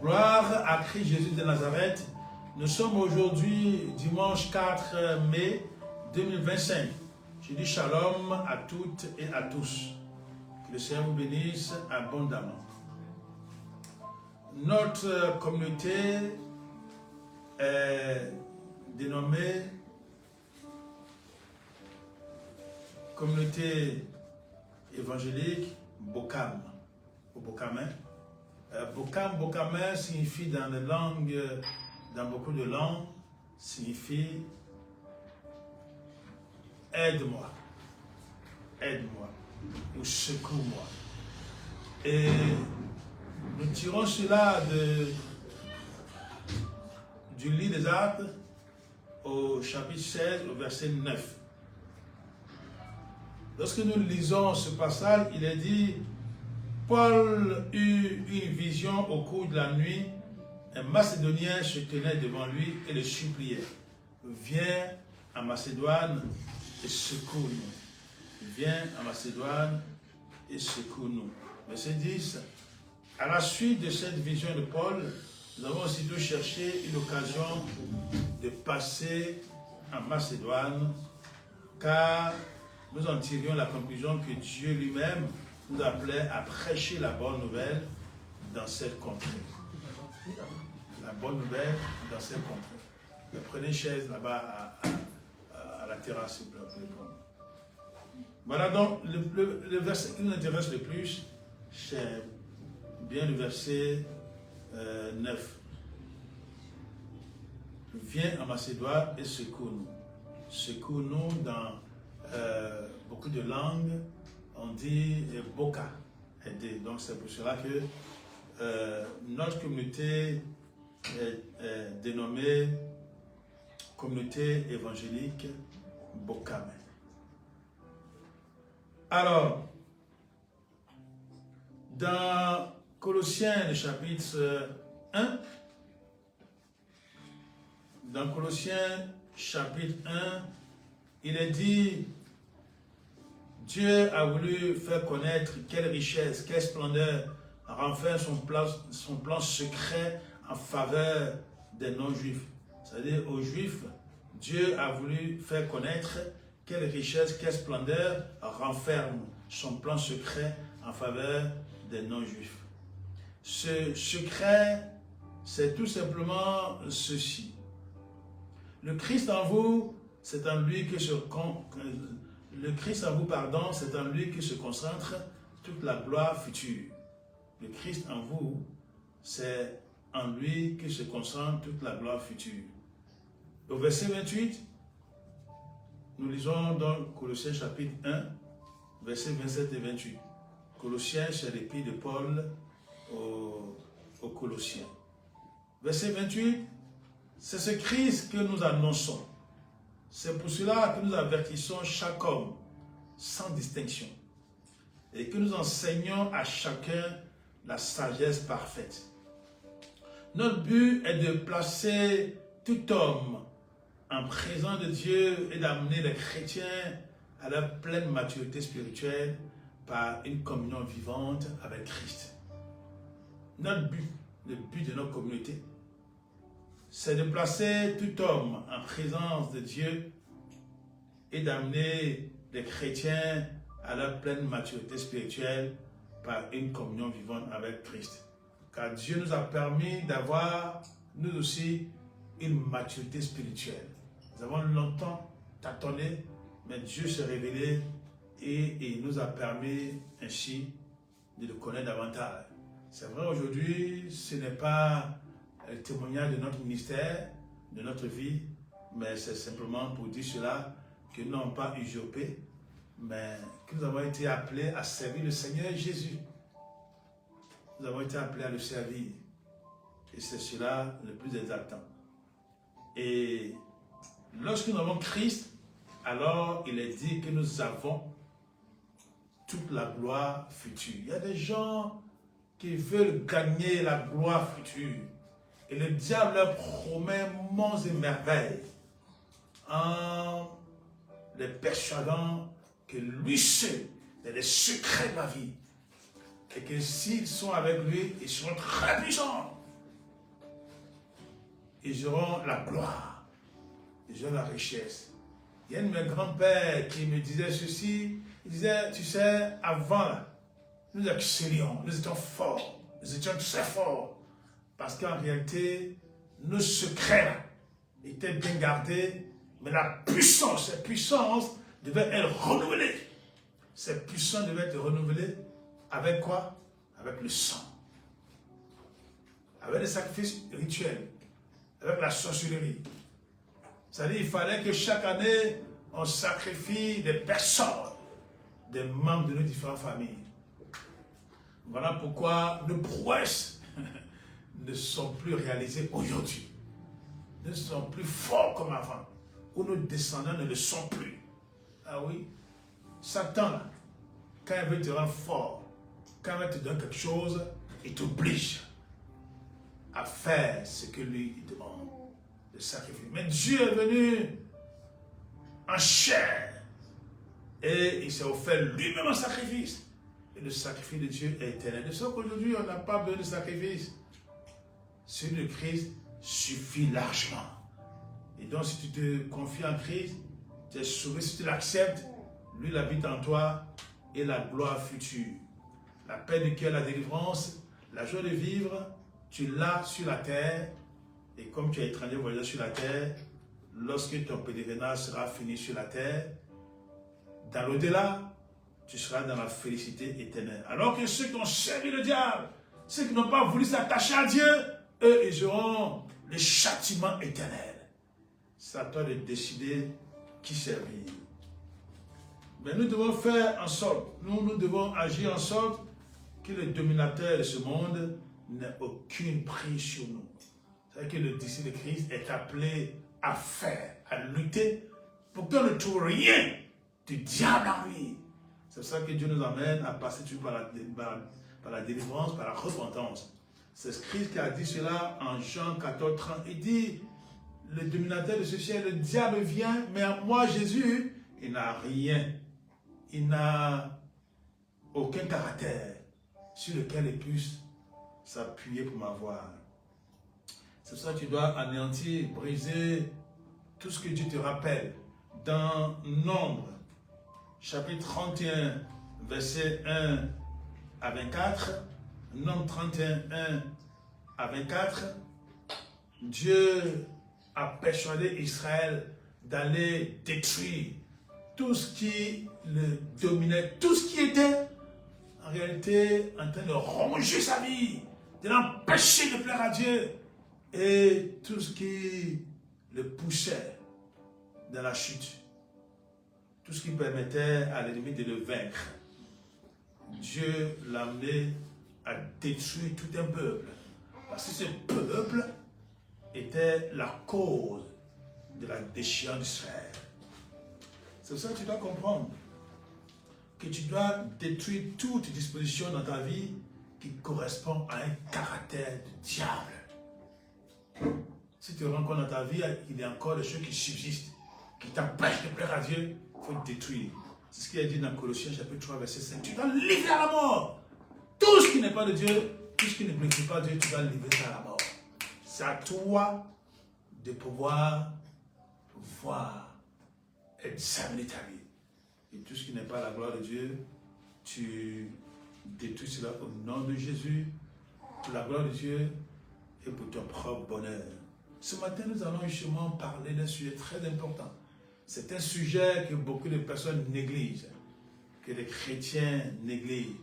Gloire à Christ Jésus de Nazareth. Nous sommes aujourd'hui dimanche 4 mai 2025. Je dis shalom à toutes et à tous. Que le Seigneur vous bénisse abondamment. Notre communauté est dénommée Communauté évangélique Bokam ou Bokamin. Bokamin signifie dans beaucoup de langues, signifie aide-moi, aide-moi ou secoue-moi. Et nous tirons cela du livre des Actes au chapitre 16, au verset 9. Lorsque nous lisons ce passage, il est dit: Paul eut une vision au cours de la nuit. Un Macédonien se tenait devant lui et le suppliait: Viens en Macédoine et secours-nous. Viens en Macédoine et secours-nous. Verset 10. À la suite de cette vision de Paul, nous avons aussitôt cherché une occasion de passer en Macédoine, car nous en tirions la conclusion que Dieu lui-même nous appelait à prêcher la bonne nouvelle dans cette contrée. La bonne nouvelle dans cette contrée. Prenez une chaise là-bas à la terrasse, s'il vous plaît. Voilà donc le verset qui nous intéresse le plus, c'est bien le verset 9. Viens en Macédoine et secours-nous. Secours-nous dans beaucoup de langues, on dit boka, aider. Donc c'est pour cela que notre communauté est dénommée Communauté évangélique Bokamin. Alors, dans Colossiens, le chapitre 1, dans Colossiens, chapitre 1, il est dit: Dieu a voulu faire connaître quelle richesse, quelle splendeur renferme son plan secret en faveur des non-juifs. C'est-à-dire aux juifs, Dieu a voulu faire connaître quelle richesse, quelle splendeur renferme son plan secret en faveur des non-juifs. Ce secret, c'est tout simplement ceci. Le Christ en vous, c'est en lui que le Christ en vous, c'est en lui que se concentre toute la gloire future. Le Christ en vous, c'est en lui que se concentre toute la gloire future. Au verset 28, nous lisons donc Colossiens chapitre 1, versets 27 et 28. Colossiens, c'est l'épître de Paul aux Colossiens. Verset 28, c'est ce Christ que nous annonçons. C'est pour cela que nous avertissons chaque homme sans distinction et que nous enseignons à chacun la sagesse parfaite. Notre but est de placer tout homme en présence de Dieu et d'amener les chrétiens à leur pleine maturité spirituelle par une communion vivante avec Christ. Notre but, le but de notre communauté, c'est de placer tout homme en présence de Dieu et d'amener les chrétiens à leur pleine maturité spirituelle par une communion vivante avec Christ. Car Dieu nous a permis d'avoir, nous aussi, une maturité spirituelle. Nous avons longtemps tâtonné, mais Dieu s'est révélé et il nous a permis ainsi de le connaître davantage. C'est vrai, aujourd'hui, ce n'est pas le témoignage de notre ministère, de notre vie, mais c'est simplement pour dire cela que nous n'avons pas usurpé, mais que nous avons été appelés à servir le Seigneur Jésus. Nous avons été appelés à le servir. Et c'est cela le plus exaltant. Et lorsque nous avons Christ, alors il est dit que nous avons toute la gloire future. Il y a des gens qui veulent gagner la gloire future. Et le diable leur promet monts et merveilles en les persuadant que lui seul est le secret de la vie. Et que s'ils sont avec lui, ils seront très puissants. ils auront la gloire, ils auront la richesse. Il y a un de mes grands-pères qui me disait ceci, il disait, tu sais, avant, là, nous excellions, nous étions forts, nous étions très forts, parce qu'en réalité, nos secrets là, étaient bien gardés, mais la puissance, cette puissance devait être renouvelée. Cette puissance devait être renouvelée avec quoi? Avec le sang, avec les sacrifices rituels, avec la sorcellerie. C'est-à-dire qu'il fallait que chaque année, on sacrifie des personnes, des membres de nos différentes familles. Voilà pourquoi nos prouesses ne sont plus réalisées aujourd'hui. Ne sont plus forts comme avant. Ou nos descendants ne le sont plus. Ah oui, Satan, là, quand il veut te rendre fort, quand il veut te donner quelque chose, il t'oblige à faire ce que lui il demande, de sacrifier. Mais Dieu est venu en chair et il s'est offert lui-même un sacrifice. Et le sacrifice de Dieu est éternel. De sorte qu'aujourd'hui, on n'a pas besoin de sacrifice. Celui de Christ suffit largement. Et donc, si tu te confies en Christ, tu es sauvé. Si tu l'acceptes, lui, il habite en toi et la gloire future. La paix de cœur, la délivrance, la joie de vivre, tu l'as sur la terre. Et comme tu es étranger voyageur sur la terre, lorsque ton pèlerinage sera fini sur la terre, dans l'au-delà, tu seras dans la félicité éternelle. Alors que ceux qui ont servi le diable, ceux qui n'ont pas voulu s'attacher à Dieu, eux, ils auront le châtiment éternel. C'est à toi de décider qui servir. Mais nous devons faire en sorte, nous devons agir en sorte que le dominateur de ce monde n'ait aucune prise sur nous. C'est-à-dire que le disciple de Christ est appelé à faire, à lutter pour qu'on ne trouve rien du diable en lui. C'est ça que Dieu nous amène à passer par la délivrance, par la repentance. C'est Christ qui a dit cela en Jean 14, 30. Il dit, le dominateur de ce ciel, le diable vient, mais à moi, Jésus, il n'a rien. Il n'a aucun caractère sur lequel il puisse s'appuyer pour m'avoir. C'est ça que tu dois anéantir, briser tout ce que Dieu te rappelle. Dans Nombre, chapitre 31, verset 1 à 24, Nombre 31, 1 à 24, Dieu a persuadé Israël d'aller détruire tout ce qui le dominait, tout ce qui était en réalité en train de ronger sa vie, de l'empêcher de plaire à Dieu et tout ce qui le poussait dans la chute, tout ce qui permettait à l'ennemi de le vaincre. Dieu l'a amené à détruire tout un peuple. Parce que ce peuple était la cause de la déchéance d'Israël. C'est ça que tu dois comprendre. Que tu dois détruire toute disposition dans ta vie qui correspond à un caractère de diable. Si tu rencontres dans ta vie, il y a encore des choses qui subsistent, qui t'empêchent de plaire à Dieu, il faut détruire. C'est ce qu'il a dit dans Colossiens chapitre 3, verset 5. Tu dois livrer à la mort. Tout ce qui n'est pas de Dieu, tout ce qui ne glorifie pas Dieu, tu dois livrer ça à la mort. C'est à toi de pouvoir voir, examiner ta vie. Et tout ce qui n'est pas la gloire de Dieu, tu détruis cela au nom de Jésus, pour la gloire de Dieu et pour ton propre bonheur. Ce matin, nous allons justement parler d'un sujet très important. C'est un sujet que beaucoup de personnes négligent, que les chrétiens négligent.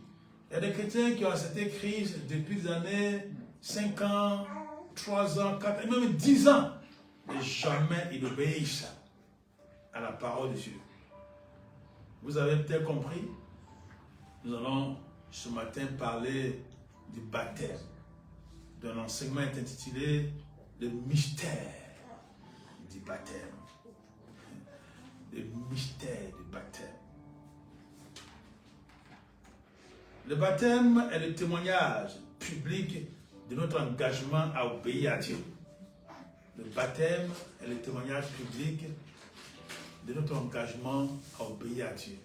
Il y a des chrétiens qui ont accepté Christ depuis les années 5 ans, 3 ans, 4 et même 10 ans. Mais jamais ils obéissent à la parole de Dieu. Vous avez peut-être compris, nous allons ce matin parler du baptême, d'un enseignement intitulé « Le mystère du baptême ». Le mystère du baptême. Le baptême est le témoignage public de notre engagement à obéir à Dieu. Le baptême est le témoignage public de notre engagement à obéir à Dieu.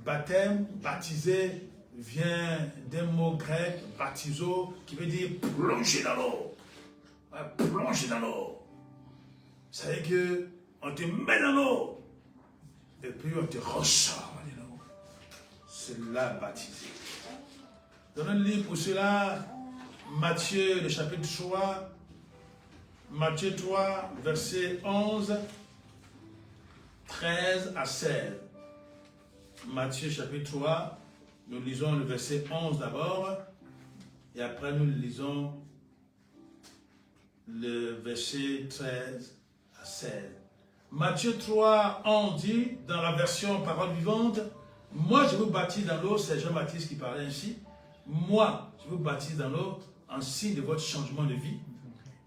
Baptême, baptisé, vient d'un mot grec, baptizo, qui veut dire plonger dans l'eau. On va plonger dans l'eau. Ça veut dire qu'on te met dans l'eau. Et puis on te ressort de l'eau. C'est là baptisé. Dans notre livre pour cela, Matthieu, le chapitre 3, Matthieu 3, verset 11, 13 à 16. Matthieu chapitre 3, nous lisons le verset 11 d'abord, et après nous lisons le verset 13 à 16. Matthieu 3, 11 dit, dans la version parole vivante, « Moi je vous baptise dans l'eau », c'est Jean-Baptiste qui parlait ainsi, « Moi je vous baptise dans l'eau en signe de votre changement de vie,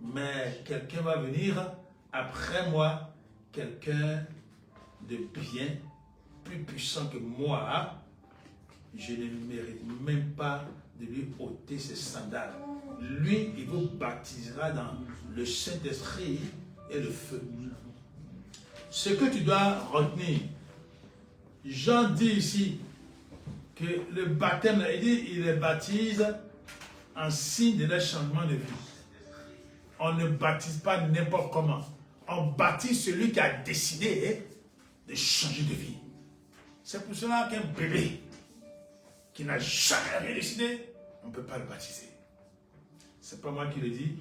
mais quelqu'un va venir après moi, quelqu'un de bien plus puissant que moi, je ne mérite même pas de lui ôter ses sandales. Lui, il vous baptisera dans le Saint-Esprit et le feu. » Ce que tu dois retenir, Jean dit ici que le baptême, il dit, il les baptise en signe de leur changement de vie. On ne baptise pas n'importe comment. On baptise celui qui a décidé de changer de vie. C'est pour cela qu'un bébé qui n'a jamais rien décidé, on ne peut pas le baptiser. Ce n'est pas moi qui le dis,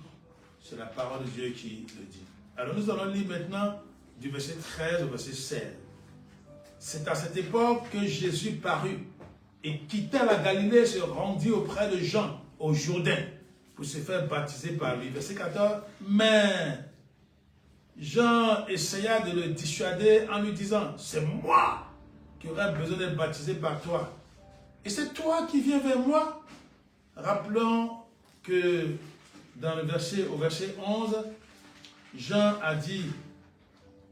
c'est la parole de Dieu qui le dit. Alors nous allons lire maintenant du verset 13 au verset 16. C'est à cette époque que Jésus parut et quitta la Galilée et se rendit auprès de Jean au Jourdain pour se faire baptiser par lui. Verset 14. Mais Jean essaya de le dissuader en lui disant, c'est moi qui aurais besoin d'être baptisé par toi. Et c'est toi qui viens vers moi. Rappelons que dans le verset, au verset 11, Jean a dit,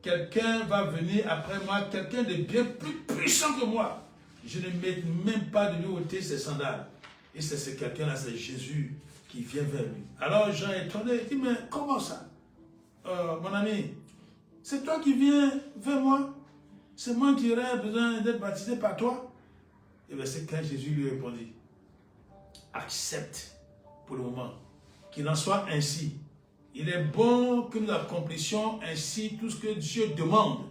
quelqu'un va venir après moi, quelqu'un de bien plus puissant que moi. Je ne mérite même pas de lui ôter ses sandales. Et c'est ce quelqu'un-là, c'est Jésus qui vient vers lui. Alors Jean est étonné, il dit, mais comment ça, mon ami, c'est toi qui viens vers moi? C'est moi qui aurais besoin d'être baptisé par toi? Et verset 15, Jésus lui répondit, accepte pour le moment, qu'il en soit ainsi. Il est bon que nous accomplissions ainsi tout ce que Dieu demande.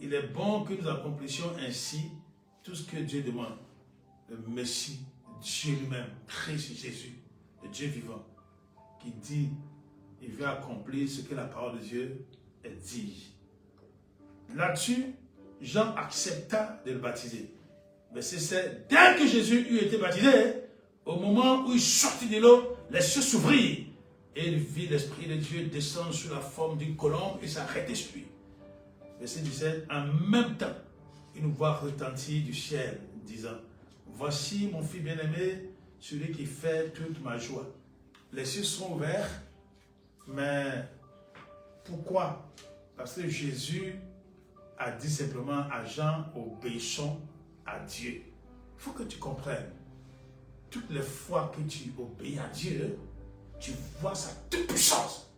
Il est bon que nous accomplissions ainsi tout ce que Dieu demande. Le Messie, Dieu lui-même, Christ Jésus, le Dieu vivant, qui dit, il veut accomplir ce que la parole de Dieu dit. Là-dessus, Jean accepta de le baptiser. Mais c'est dès que Jésus eut été baptisé, au moment où il sortit de l'eau, les cieux s'ouvrirent. Et il vit l'Esprit de Dieu descendre sous la forme d'une colombe et s'arrêter sur lui. Verset 17, en même temps, une voix retentit du ciel, disant, voici mon fils bien-aimé, celui qui fait toute ma joie. Les cieux sont ouverts, mais pourquoi? Parce que Jésus a dit simplement à Jean, obéissons à Dieu. Il faut que tu comprennes, toutes les fois que tu obéis à Dieu, tu vois sa toute puissance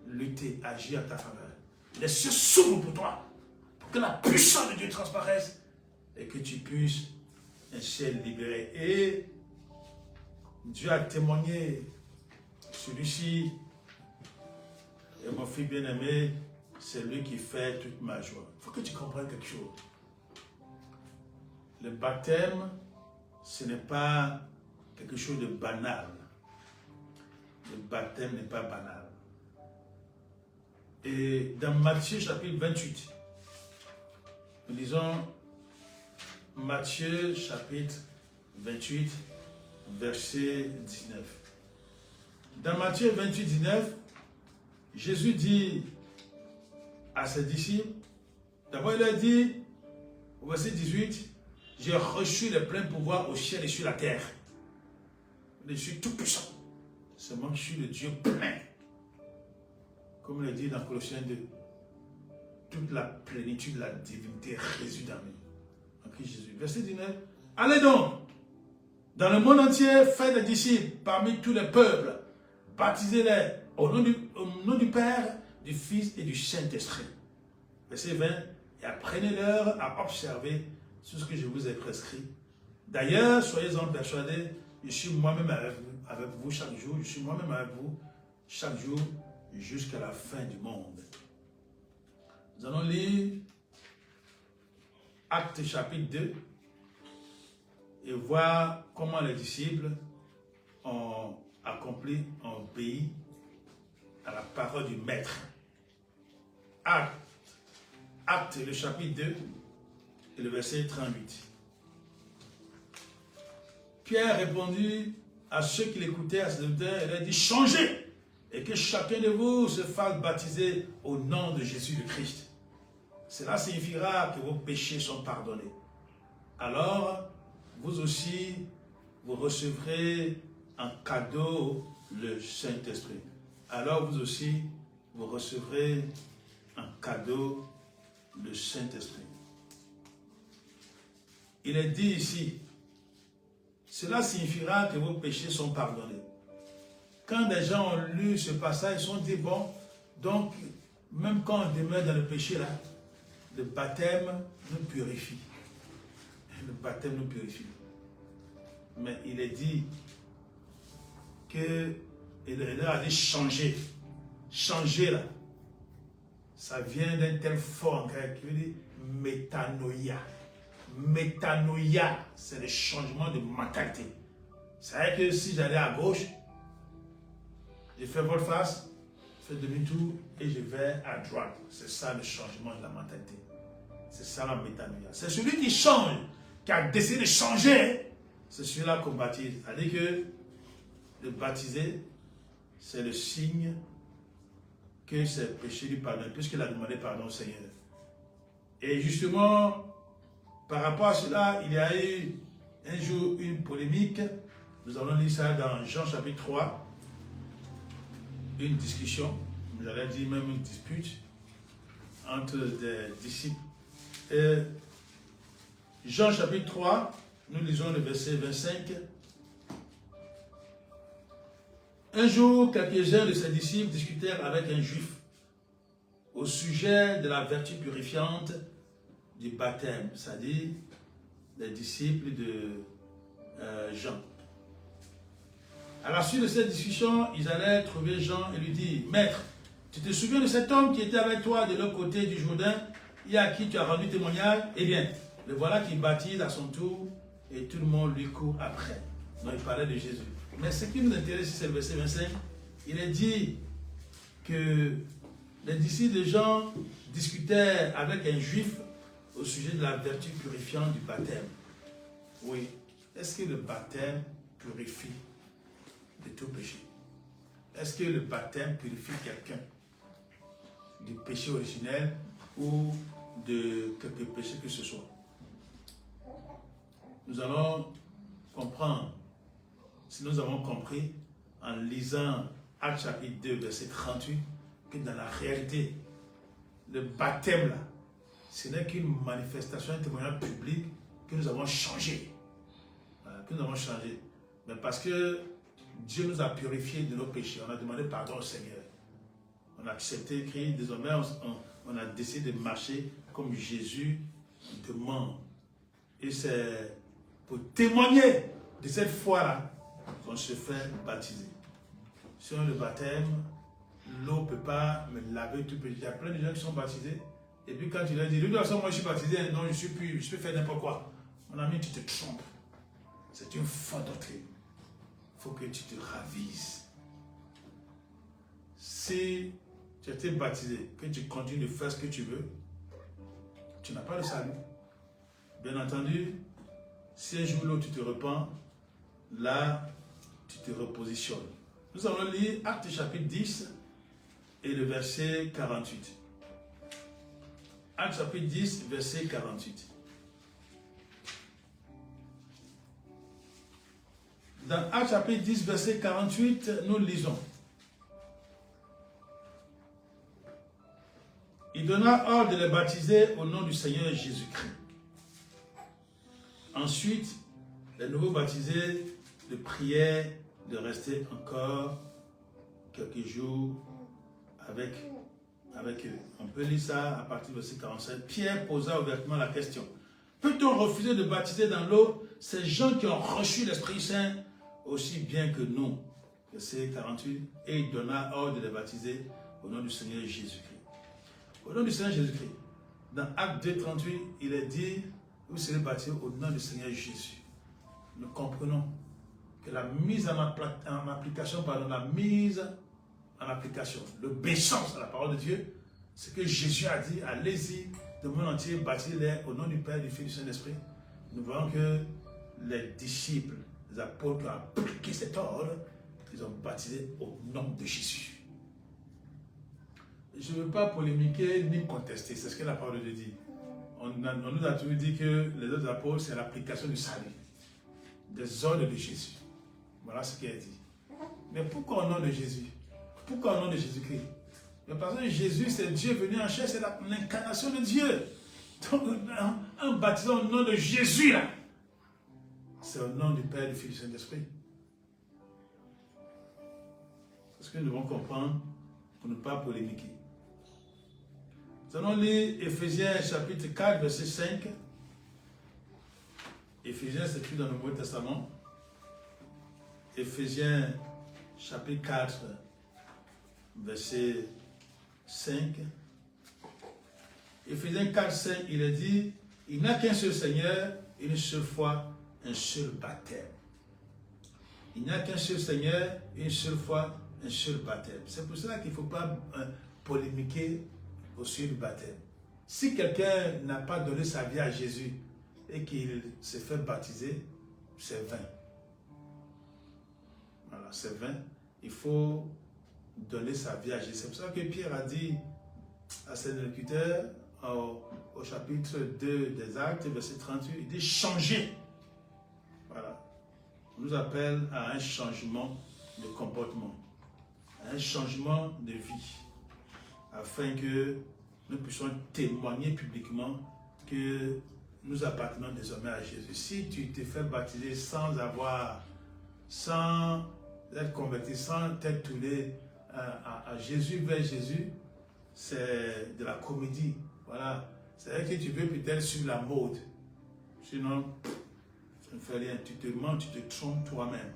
lutter, agir en ta faveur. Les cieux s'ouvrent pour toi, pour que la puissance de Dieu transparaisse et que tu puisses ainsi être libéré. Et Dieu a témoigné, celui-ci est mon fils bien-aimé, c'est lui qui fait toute ma joie. Il faut que tu comprennes quelque chose. Le baptême, ce n'est pas quelque chose de banal. Le baptême n'est pas banal. Et dans Matthieu chapitre 28, nous lisons Matthieu chapitre 28, verset 19. Dans Matthieu 28, 19, Jésus dit à ses disciples, d'abord il a dit, au verset 18, j'ai reçu le plein pouvoir au ciel et sur la terre. Je suis tout puissant. Seulement je suis le Dieu plein. Comme il dit dans Colossiens 2, toute la plénitude de la divinité réside en lui. En Christ Jésus. Verset 19. Allez donc, dans le monde entier, faites des disciples parmi tous les peuples. Baptisez-les au nom du Père, du Fils et du Saint-Esprit. Verset 20. Et apprenez-leur à observer tout ce que je vous ai prescrit. D'ailleurs, soyez-en persuadés, je suis moi-même avec vous chaque jour, je suis moi-même avec vous chaque jour jusqu'à la fin du monde. Nous allons lire Actes chapitre 2 et voir comment les disciples ont accompli, ont obéi à la parole du Maître. Actes, le chapitre 2 et le verset 38. Pierre répondit à ceux qui l'écoutaient, à ses auditeurs, il a dit, changez et que chacun de vous se fasse baptiser au nom de Jésus le Christ. Cela signifiera que vos péchés sont pardonnés. Alors, vous aussi, vous recevrez en cadeau le Saint-Esprit. Alors, vous aussi, vous recevrez en cadeau le Saint-Esprit. Il est dit ici, cela signifiera que vos péchés sont pardonnés. Quand des gens ont lu ce passage, ils se sont dit, bon, donc, même quand on demeure dans le péché, là, le baptême nous purifie. Le baptême nous purifie. Mais il est dit que, il a dit changer. Changer, là, ça vient d'un tel fort en grec qui veut dire métanoïa. Métanoïa, c'est le changement de mentalité. C'est vrai que si j'allais à gauche, je fais volte-face, je fais demi-tour et je vais à droite. C'est ça le changement de la mentalité. C'est ça la métanoïa. C'est celui qui change, qui a décidé de changer. C'est celui-là qu'on baptise. C'est-à-dire que le baptiser, c'est le signe que ses péchés lui pardonnent, puisqu'il a demandé pardon au Seigneur. Et justement, par rapport à cela, il y a eu un jour une polémique. Nous allons lire ça dans Jean chapitre 3. Une discussion, j'allais dire même une dispute entre des disciples. Et Jean chapitre 3, nous lisons le verset 25. Un jour, quelques-uns de ses disciples discutèrent avec un juif au sujet de la vertu purifiante du baptême, c'est-à-dire les disciples de Jean. À la suite de cette discussion, ils allaient trouver Jean et lui dire, Maître, tu te souviens de cet homme qui était avec toi de l'autre côté du Jourdain et à qui tu as rendu témoignage? Eh bien, le voilà qui baptise à son tour et tout le monde lui court après. Donc il parlait de Jésus. Mais ce qui nous intéresse, c'est le verset 25. Il est dit que les disciples de Jean discutaient avec un juif au sujet de la vertu purifiante du baptême. Oui, est-ce que le baptême purifie de tout péché? Est-ce que le baptême purifie quelqu'un du péché originel ou de quelque péché que ce soit? Nous allons comprendre, si nous avons compris, en lisant Actes chapitre 2, verset 38, que dans la réalité, le baptême, là, ce n'est qu'une manifestation, un témoignage public que nous avons changé. Voilà, que nous avons changé. Mais parce que Dieu nous a purifiés de nos péchés. On a demandé pardon au Seigneur. On a accepté Christ. Désormais, on a décidé de marcher comme Jésus demande. Et c'est pour témoigner de cette foi-là qu'on se fait baptiser. Sur le baptême, l'eau ne peut pas me laver tout péché. Il y a plein de gens qui sont baptisés. Et puis quand tu leur dis, de toute façon, moi je suis baptisé, non, je suis plus, je peux faire n'importe quoi. Mon ami, tu te trompes. C'est une fausse doctrine. Il faut que tu te ravises. Si tu as été baptisé, que tu continues de faire ce que tu veux, tu n'as pas le salut. Bien entendu, si un jour ou l'autre tu te repens, là, tu te repositionnes. Nous allons lire Actes chapitre 10 et le verset 48. Actes chapitre 10, verset 48. Dans Actes chapitre 10, verset 48, nous lisons. Il donna ordre de les baptiser au nom du Seigneur Jésus-Christ. Ensuite, les nouveaux baptisés le prièrent de rester encore quelques jours avec eux. On peut lire ça à partir du verset 47. Pierre posa ouvertement la question. Peut-on refuser de baptiser dans l'eau ces gens qui ont reçu l'Esprit Saint aussi bien que nous. Verset 48. Et il donna ordre de les baptiser au nom du Seigneur Jésus-Christ. Au nom du Seigneur Jésus-Christ. Dans Acte 2, 38, il est dit, vous serez baptisés au nom du Seigneur Jésus. Nous comprenons que la mise en application, l'obéissance à la parole de Dieu, ce que Jésus a dit, allez-y, de monde entier, baptisez-les au nom du Père, du Fils et du Saint-Esprit. Nous voyons que les disciples, les apôtres qui ont appliqué cet ordre, ils ont baptisé au nom de Jésus. Je ne veux pas polémiquer ni contester, c'est ce que la parole de Dieu dit. On nous a toujours dit que les autres apôtres, c'est l'application du salut, des ordres de Jésus. Voilà ce qu'il a dit. Mais pourquoi au nom de Jésus? Pourquoi au nom de Jésus-Christ? Mais parce que Jésus, c'est Dieu venu en chair, c'est l'incarnation de Dieu. Donc, en baptisant au nom de Jésus, là, c'est au nom du Père, du Fils et du Saint-Esprit. C'est ce que nous devons comprendre pour ne pas polémiquer. Nous allons lire Éphésiens chapitre 4, verset 5. Éphésiens, c'est écrit dans le Nouveau Testament. Éphésiens chapitre 4, verset 5. Éphésiens 4, 5, il est dit, il n'y a qu'un seul Seigneur, une seule foi, un seul baptême. Il n'y a qu'un seul Seigneur, une seule foi, un seul baptême. C'est pour cela qu'il ne faut pas polémiquer au sujet du baptême. Si quelqu'un n'a pas donné sa vie à Jésus et qu'il s'est fait baptiser, c'est vain. Voilà, c'est vain. Il faut donner sa vie à Jésus. C'est pour ça que Pierre a dit à ses locuteurs au chapitre 2 des Actes, verset 38, il dit changer. Voilà. On nous appelle à un changement de comportement, à un changement de vie, afin que nous puissions témoigner publiquement que nous appartenons désormais à Jésus. Si tu te fais baptiser sans être converti, sans t'être tourné à Jésus, vers Jésus, c'est de la comédie. Voilà. C'est-à-dire que tu veux peut-être suivre la mode. Sinon, ça ne fait rien. Tu te mens, tu te trompes toi-même.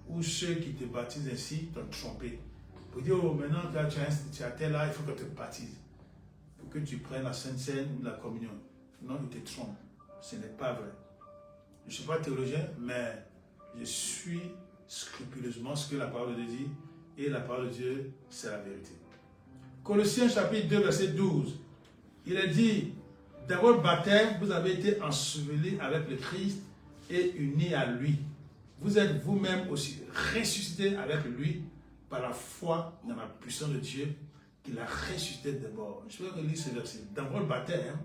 Ou ceux qui te baptisent ainsi t'ont trompé. Pour dire, oh, maintenant, tu as tel âge, il faut que tu te baptises. Pour que tu prennes la Sainte Seine ou la communion. Non, ils te trompent. Ce n'est pas vrai. Je ne suis pas théologien, mais je suis scrupuleusement ce que la parole de Dieu dit. Et la parole de Dieu, c'est la vérité. Colossiens chapitre 2, verset 12. Il est dit, dans votre baptême, vous avez été ensevelis avec le Christ et unis à lui. Vous êtes vous-même aussi ressuscités avec lui par la foi dans la puissance de Dieu qui l'a ressuscité des morts. Je vais relire ce verset. Dans votre baptême,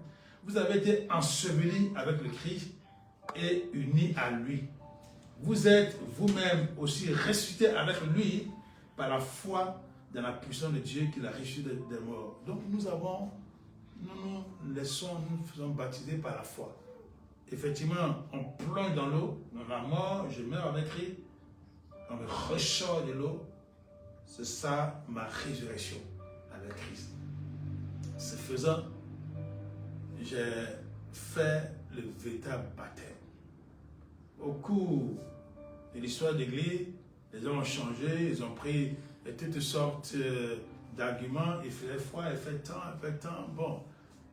vous avez été ensevelis avec le Christ et unis à lui. Vous êtes vous-même aussi ressuscités avec lui par la foi dans la puissance de Dieu qui l'a ressuscité des morts. Donc nous nous faisons baptiser par la foi. Effectivement, on plonge dans l'eau, dans la mort, je meurs avec Christ, on me ressort de l'eau. C'est ça ma résurrection avec Christ. Ce faisant, j'ai fait le véritable baptême. Au cours de l'histoire de l'Église, les gens ont changé, ils ont pris toutes sortes d'arguments. Il faisait froid, il fait temps. Bon,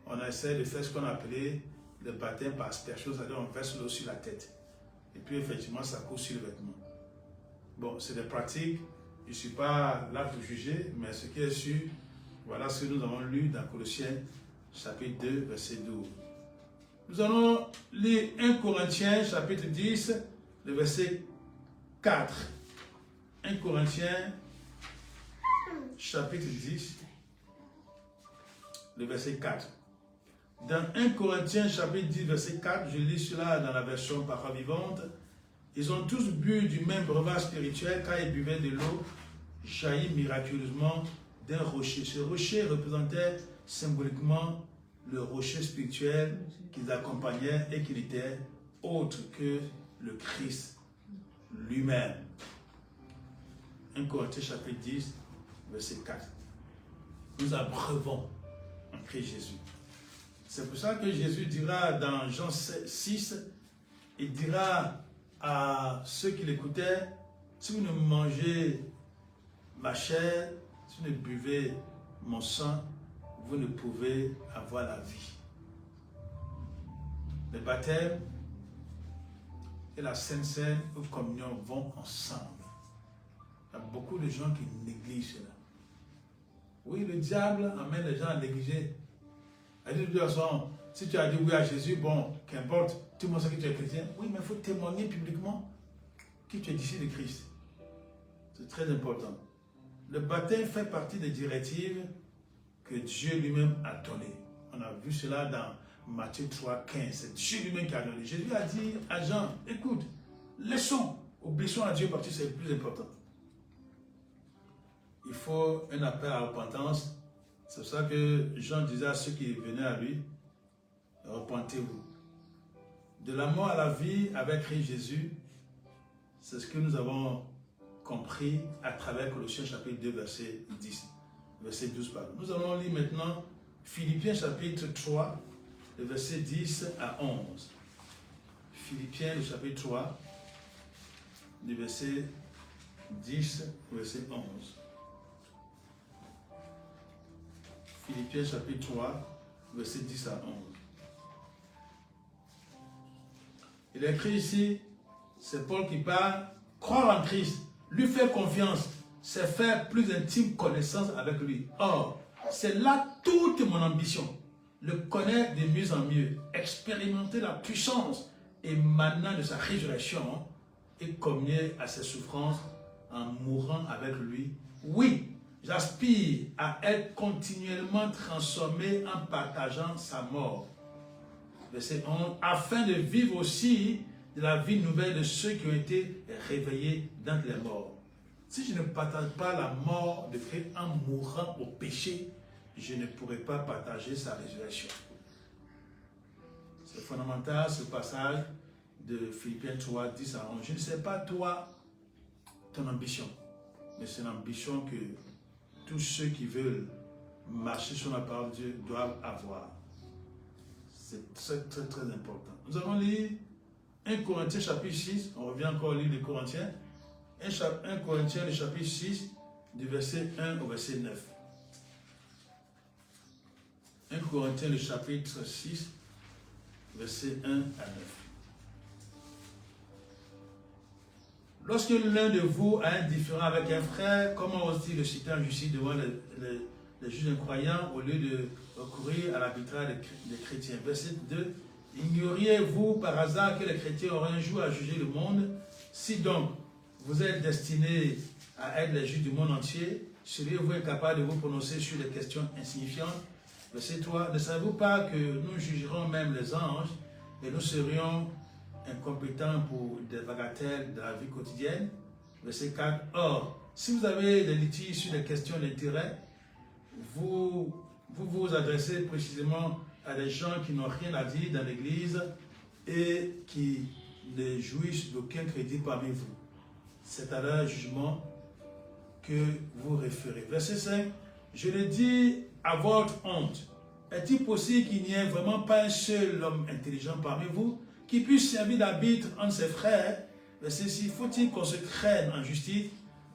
on a essayé de faire ce qu'on appelait le baptême par aspersion, c'est-à-dire on verse l'eau sur la tête. Et puis effectivement, ça coule sur le vêtement. Bon, c'est des pratiques. Je ne suis pas là pour juger, mais ce qui est sûr, voilà ce que nous avons lu dans Colossiens, chapitre 2, verset 12. Nous allons lire 1 Corinthiens, chapitre 10, le verset 4. 1 Corinthiens, chapitre 10, le verset 4. Dans 1 Corinthiens, chapitre 10, verset 4, je lis cela dans la version Parole vivante. Ils ont tous bu du même breuvage spirituel car ils buvaient de l'eau jaillie miraculeusement d'un rocher. Ce rocher représentait symboliquement le rocher spirituel qu'ils accompagnaient et qui n'était autre que le Christ lui-même. 1 Corinthiens chapitre 10, verset 4. Nous abreuvons en Christ Jésus. C'est pour ça que Jésus dira dans Jean 6, il dira à ceux qui l'écoutaient, si vous ne mangez ma chair, si vous ne buvez mon sang, vous ne pouvez avoir la vie. Le baptême et la Sainte Seine ou communion vont ensemble. Il y a beaucoup de gens qui négligent cela. Oui, le diable amène les gens à négliger. À dire de toute façon, si tu as dit oui à Jésus, bon, qu'importe, tout le monde sait que tu es chrétien. Oui, mais il faut témoigner publiquement que tu es disciple de Christ. C'est très important. Le baptême fait partie des directives que Dieu lui-même a données. On a vu cela dans Matthieu 3, 15. C'est Dieu lui-même qui a donné. Jésus a dit à Jean, écoute, laissons, obéissons à Dieu parce que c'est le plus important. Il faut un appel à la repentance. C'est pour ça que Jean disait à ceux qui venaient à lui, repentez-vous. De la mort à la vie avec Christ Jésus, c'est ce que nous avons compris à travers Colossiens chapitre 2, verset 10, verset 12. Pardon. Nous allons lire maintenant Philippiens chapitre 3, le verset 10 à 11. Philippiens, le chapitre 3, du verset 10 au verset 11. Philippiens chapitre 3, verset 10 à 11. Il est écrit ici, c'est Paul qui parle, croire en Christ, lui faire confiance, c'est faire plus intime connaissance avec lui. Or, c'est là toute mon ambition, le connaître de mieux en mieux, expérimenter la puissance émanant de sa résurrection et communier à ses souffrances en mourant avec lui. Oui, j'aspire à être continuellement transformé en partageant sa mort. Verset 11, afin de vivre aussi de la vie nouvelle de ceux qui ont été réveillés d'entre les morts. Si je ne partage pas la mort de Christ en mourant au péché, je ne pourrai pas partager sa résurrection. C'est fondamental ce passage de Philippiens 3, 10 à 11. Je ne sais pas toi, ton ambition, mais c'est l'ambition que tous ceux qui veulent marcher sur la parole de Dieu doivent avoir. C'est très, très, très important. Nous allons lire 1 Corinthiens chapitre 6. On revient encore lire les Corinthiens. 1 Corinthiens, le chapitre 6, du verset 1 au verset 9. 1 Corinthiens, le chapitre 6, verset 1 à 9. Lorsque l'un de vous a un différend avec un frère, comment ose-t-il le citer en justice devant les juges incroyants au lieu de recourir à l'arbitrage des chrétiens? Verset 2. Ignoriez-vous par hasard que les chrétiens auraient un jour à juger le monde? Si donc vous êtes destinés à être les juges du monde entier, seriez-vous incapable de vous prononcer sur des questions insignifiantes? Verset 3. Ne savez-vous pas que nous jugerons même les anges et nous serions incompétents pour des bagatelles de la vie quotidienne? Verset 4. Or, si vous avez des litiges sur des questions d'intérêt, vous vous adressez précisément à des gens qui n'ont rien à dire dans l'église et qui ne jouissent d'aucun crédit parmi vous. C'est à leur jugement que vous référez. Verset 5. Je le dis à votre honte. Est-il possible qu'il n'y ait vraiment pas un seul homme intelligent parmi vous qui puisse servir d'arbitre entre ses frères? Verset 6. Faut-il qu'on se craigne en justice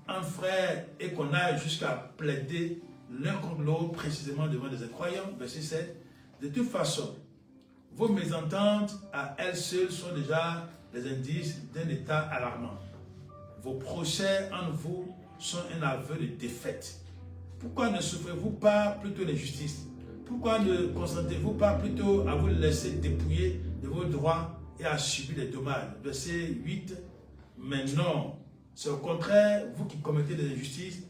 entre frères et qu'on aille jusqu'à plaider l'un contre l'autre précisément devant des incroyants? Verset 7. De toute façon, vos mésententes à elles seules sont déjà les indices d'un état alarmant. Vos procès entre vous sont un aveu de défaite. Pourquoi ne souffrez-vous pas plutôt d'injustice? Pourquoi ne consentez-vous pas plutôt à vous laisser dépouiller de vos droits et à subir des dommages? Verset 8. Mais non, c'est au contraire vous qui commettez des injustices,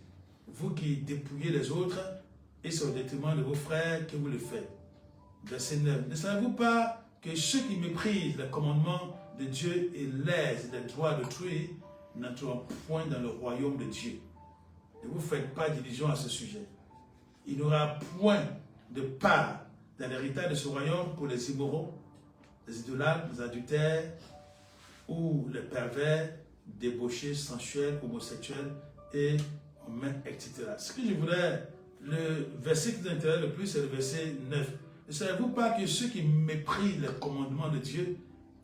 vous qui dépouillez les autres, et c'est au détriment de vos frères que vous le faites. Verset 9. Ne savez-vous pas que ceux qui méprisent les commandements de Dieu et lèsent les droits d'autrui n'entreront point dans le royaume de Dieu? Ne vous faites pas d'illusions à ce sujet. Il n'y aura point de part dans l'héritage de ce royaume pour les immoraux, les idolâtres, les adultères ou les pervers, débauchés, sensuels, homosexuels et humains, etc. Ce que je voudrais, le verset qui nous intéresse le plus, c'est le verset 9. Ne savez-vous pas que ceux qui méprisent les commandements de Dieu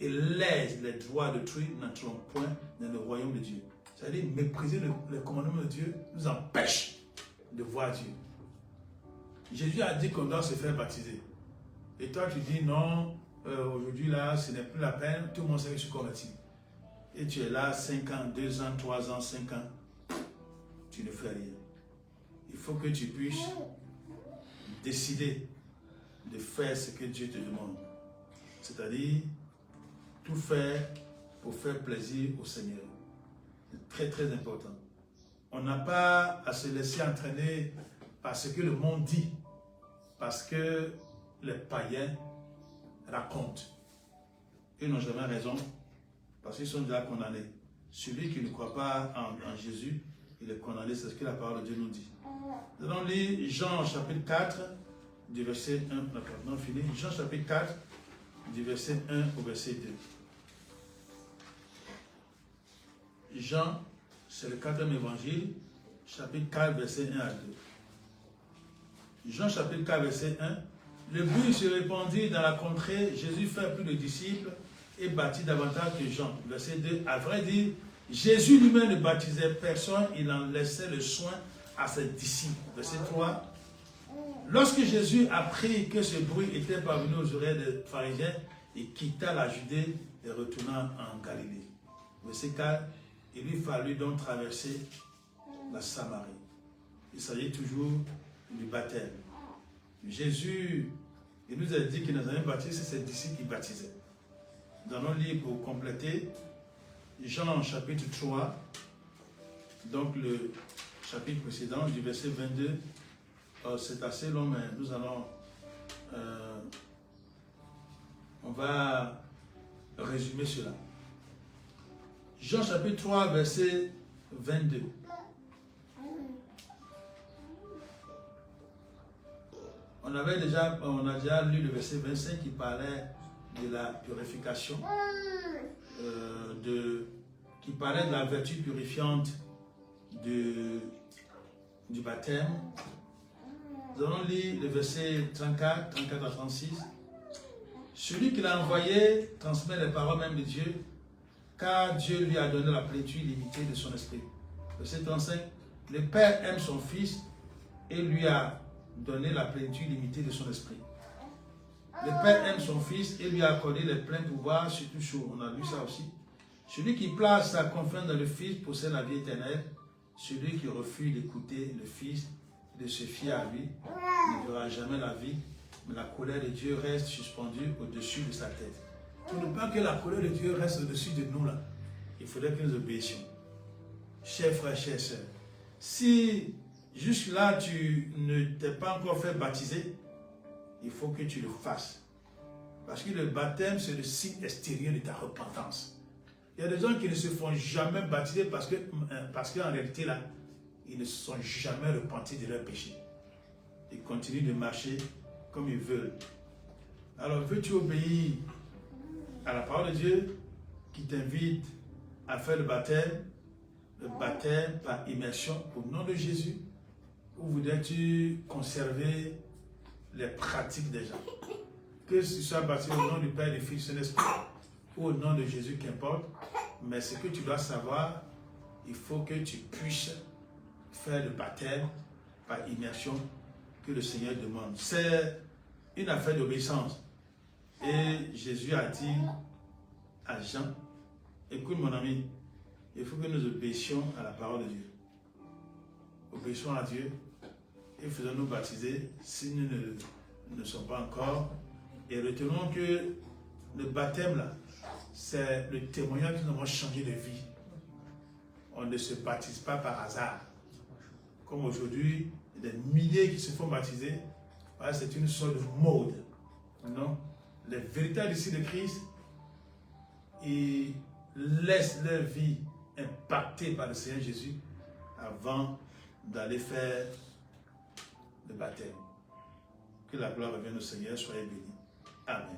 et lèsent les droits d'autrui n'entreront point dans le royaume de Dieu. C'est-à-dire, mépriser le commandement de Dieu nous empêche de voir Dieu. Jésus a dit qu'on doit se faire baptiser. Et toi, tu dis non, aujourd'hui, là, ce n'est plus la peine, tout le monde sait que je suis converti. Et tu es là, 5 ans, 2 ans, 3 ans, 5 ans, tu ne fais rien. Il faut que tu puisses décider de faire ce que Dieu te demande. C'est-à-dire, tout faire pour faire plaisir au Seigneur. C'est très, très important. On n'a pas à se laisser entraîner par ce que le monde dit, parce que les païens racontent. Ils n'ont jamais raison, parce qu'ils sont déjà condamnés. Celui qui ne croit pas en Jésus, il est condamné, c'est ce que la parole de Dieu nous dit. Nous allons lire Jean chapitre 4, du verset 1, maintenant fini. Jean chapitre 4, du verset 1 au verset 2. Jean, c'est le 4e évangile, chapitre 4, verset 1 à 2. Jean chapitre 4, verset 1. Le bruit se répandit dans la contrée, Jésus fait plus de disciples et baptise davantage que Jean. Verset 2. À vrai dire, Jésus lui-même ne baptisait personne, il en laissait le soin à ses disciples. Verset 3. Lorsque Jésus apprit que ce bruit était parvenu aux oreilles des pharisiens, il quitta la Judée et retourna en Galilée. Verset 4. Il lui fallut donc traverser la Samarie. Il s'agit toujours du baptême. Jésus, il nous a dit qu'il nous avait baptisé, c'est ses disciples qui baptisaient. Nous allons lire pour compléter Jean chapitre 3, donc le chapitre précédent du verset 22. C'est assez long, mais nous allons, on va résumer cela. Jean chapitre 3, verset 22. On a déjà lu le verset 25 qui parlait de la purification, qui parlait de la vertu purifiante du baptême. Nous allons lire le verset 34 à 36. Celui qui l'a envoyé transmet les paroles même de Dieu, car Dieu lui a donné la plénitude illimitée de son esprit. Verset 35. Le Père aime son Fils et lui a donné la plénitude illimitée de son esprit. Le Père aime son Fils et lui a accordé les pleins pouvoirs sur toute chose. On a lu ça aussi. Celui qui place sa confiance dans le Fils possède la vie éternelle. Celui qui refuse d'écouter le Fils et de se fier à lui ne verra jamais la vie, mais la colère de Dieu reste suspendue au-dessus de sa tête. Pour ne pas que la colère de Dieu reste au-dessus de nous, là, il faudrait que nous obéissions. Chers frères, chères sœurs, si jusque-là tu ne t'es pas encore fait baptiser, il faut que tu le fasses. Parce que le baptême, c'est le signe extérieur de ta repentance. Il y a des gens qui ne se font jamais baptiser parce qu'en réalité, là, ils ne se sont jamais repentis de leurs péchés. Ils continuent de marcher comme ils veulent. Alors, veux-tu obéir à la parole de Dieu qui t'invite à faire le baptême par immersion au nom de Jésus, ou voudrais-tu conserver les pratiques des gens? Que ce soit baptisé au nom du Père, du Fils et de l'Esprit, ou au nom de Jésus, qu'importe, mais ce que tu dois savoir, il faut que tu puisses faire le baptême par immersion que le Seigneur demande. C'est une affaire d'obéissance. Et Jésus a dit à Jean, écoute mon ami, il faut que nous obéissions à la parole de Dieu. Obéissons à Dieu et faisons-nous baptiser si nous ne sommes pas encore. Et retenons que le baptême, là, c'est le témoignage que nous avons changé de vie. On ne se baptise pas par hasard. Comme aujourd'hui, il y a des milliers qui se font baptiser. C'est une sorte de mode. Non? Les véritables disciples de Christ, ils laissent leur vie impactée par le Seigneur Jésus avant d'aller faire le baptême. Que la gloire revienne au Seigneur, soyez bénis. Amen.